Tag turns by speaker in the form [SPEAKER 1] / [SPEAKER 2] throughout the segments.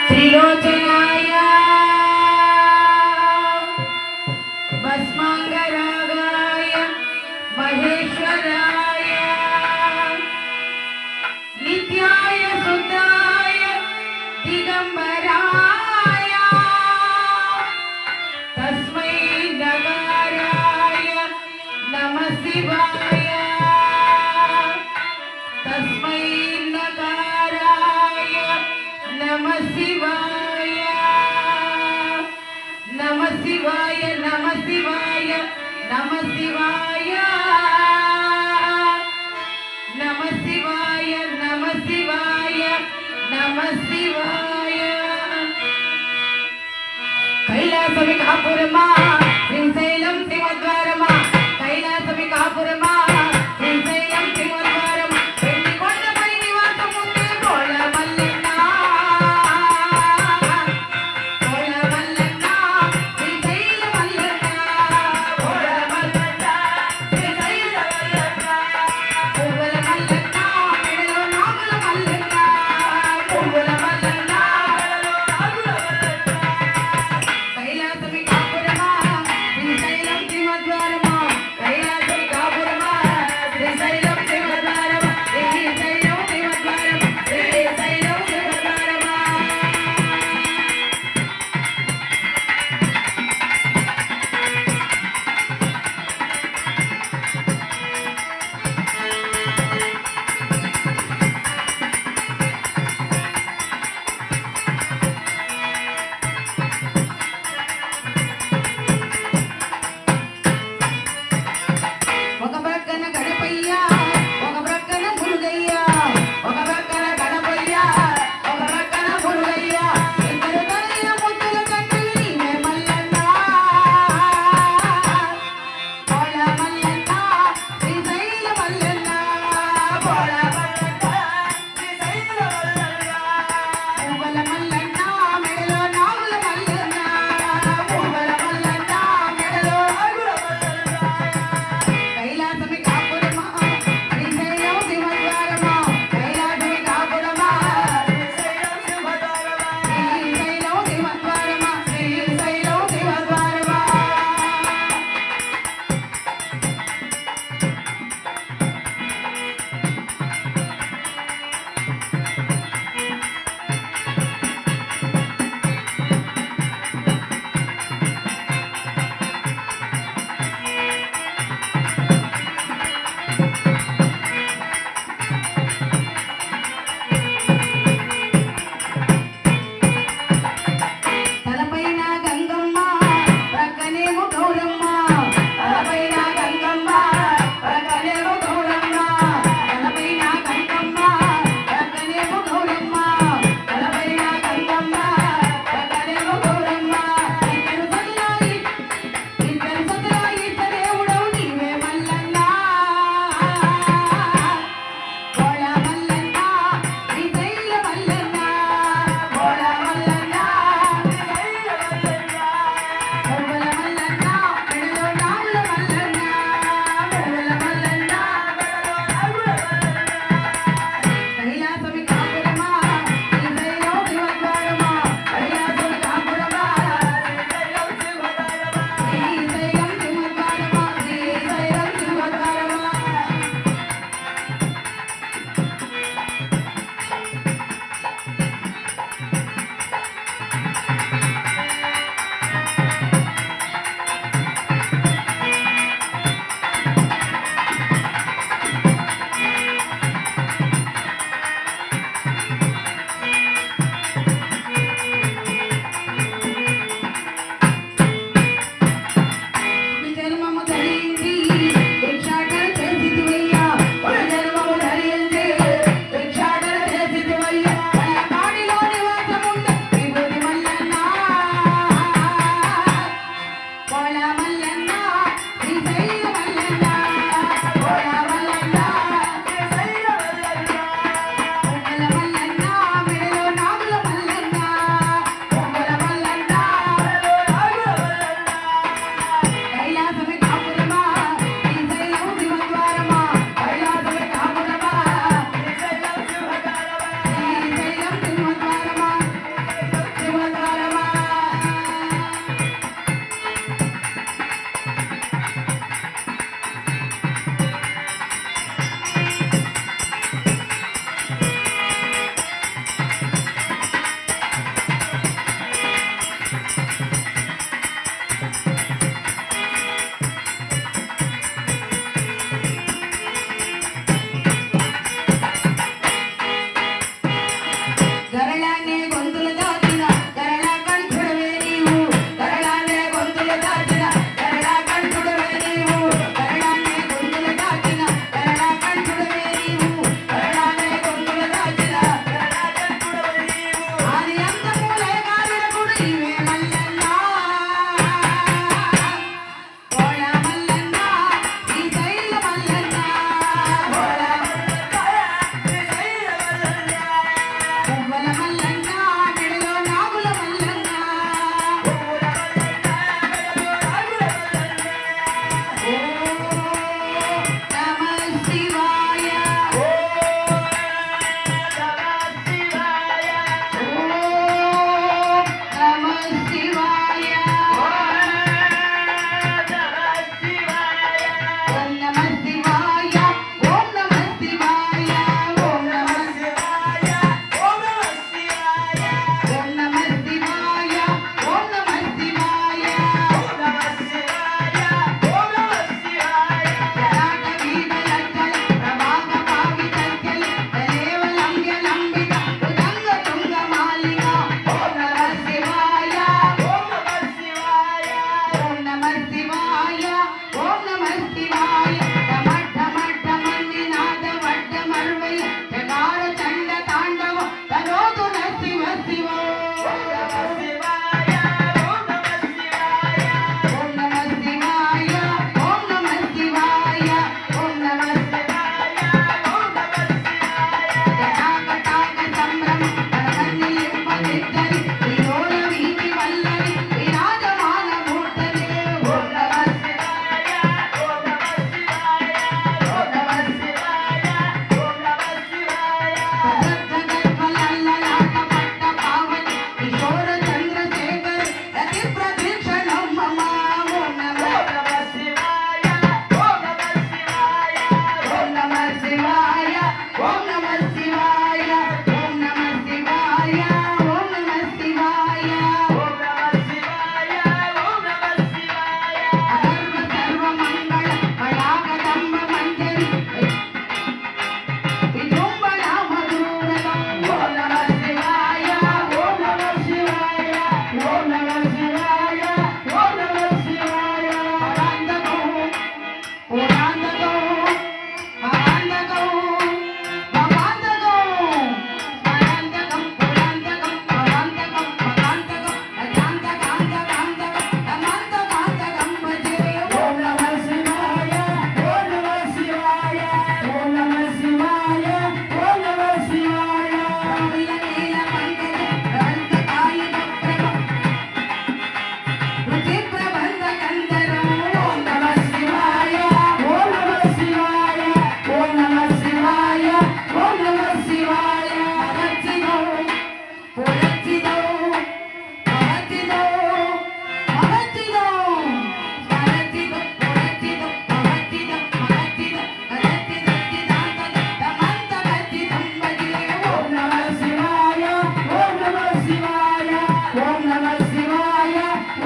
[SPEAKER 1] त्रिलोचनाय भस्मांगरागाय महेश्वराय नित्याय शुद्धाय दिगंबराय तस्मै नगाराय नमः शिवाय तस्मै नगाराय नमः शिवाय नमः शिवाय नमः शिवाय नमः शिवाय नमः शिवाय नमः शिवाय नमः शिवाय कैलासविकापुरमा श्रीशैलं शिवद्वारमा कैलासविकापुरमा श्रीशैलं शिवद्वारम వెండికొండపై నివాసముండే గోళ మల్లన్న గోళ మల్లన్న శ్రీశైల మల్లన్న గోళ మల్లన్న శ్రీశైల మల్లన్న పువ్వుల మల్లన్న మెడలో నాగుల మల్లన్న పువ్వుల మల్లన్న మెడలో నాగుల మల్లన్న कैलासविकापुरमा श्रीशैलं शिवद्वारमा పురచిదో మహచిదో మహచిదో స్మరచిదో పురచిదో మహచిదో మహచిదో రచిదచిదాంత తమంత రచితం భజే ఓం నమః శివాయ ఓం నమః శివాయ ఓం నమః శివాయ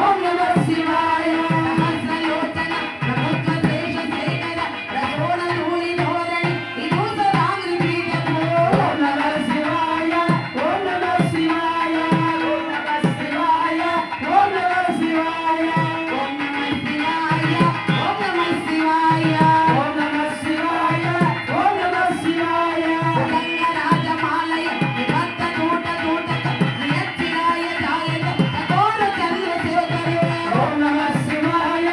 [SPEAKER 1] ఓం నమః శివాయ సహస్రలోచన ప్రభుత్వ శేష శేఖర రసోణ ధూళి ధోరణి విదూత రాంగ్రి పీఠము ఓం నమః శివాయ ఓం నమః శివాయ ఓం నమః శివాయ ఓం నమః శివాయ ఓం నమః శివాయ ఓం నమః శివాయ ఓం నమః శివాయ ఓం నమః శివాయ రాజమాలయ విభక్త తోట తోటక నియచ్చిరాయ జాయక తోర చంద్రశేఖరే ఓం నమః శివాయ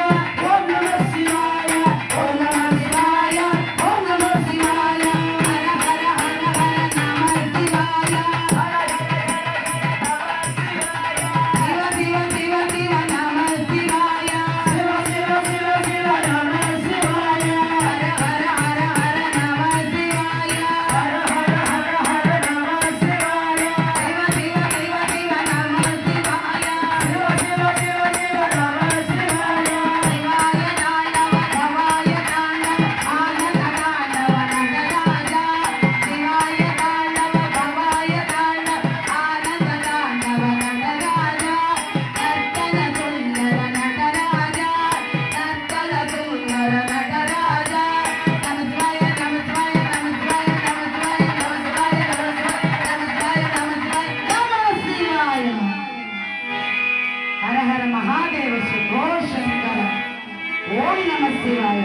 [SPEAKER 1] ఓం నమః శివాయ ఓం నమః శివాయ ఓం నమః శివాయ హర హర హర హర నమః శివాయ శివ శివ శివ శివ నమః శివాయ శివ శివ శివ శివ నమః శివాయ హర హర హర హర నమః శివాయ హర హర హర హర నమః శివాయ శివ శివ శివ శివ నమః శివాయ శివ శివ శివ శివ నమః శివాయ శివాయ తాండవ భవాయ తాండవ ఆనంద తాండవ నటరాజ శివాయ తాండవ భవాయ తాండవ ఆనంద తాండవ నటరాజ నర్తన సుందర నటరాజ నర్తన సుందర నటరాజ నమస్కాయ నమస్కాయ నమస్కాయ నమస్కాయ నమస్కాయ నమస్కాయ నమస్కాయ నమః శివాయ హర హర మహాదేవ శంభో శంకర ఓం నమః శివాయ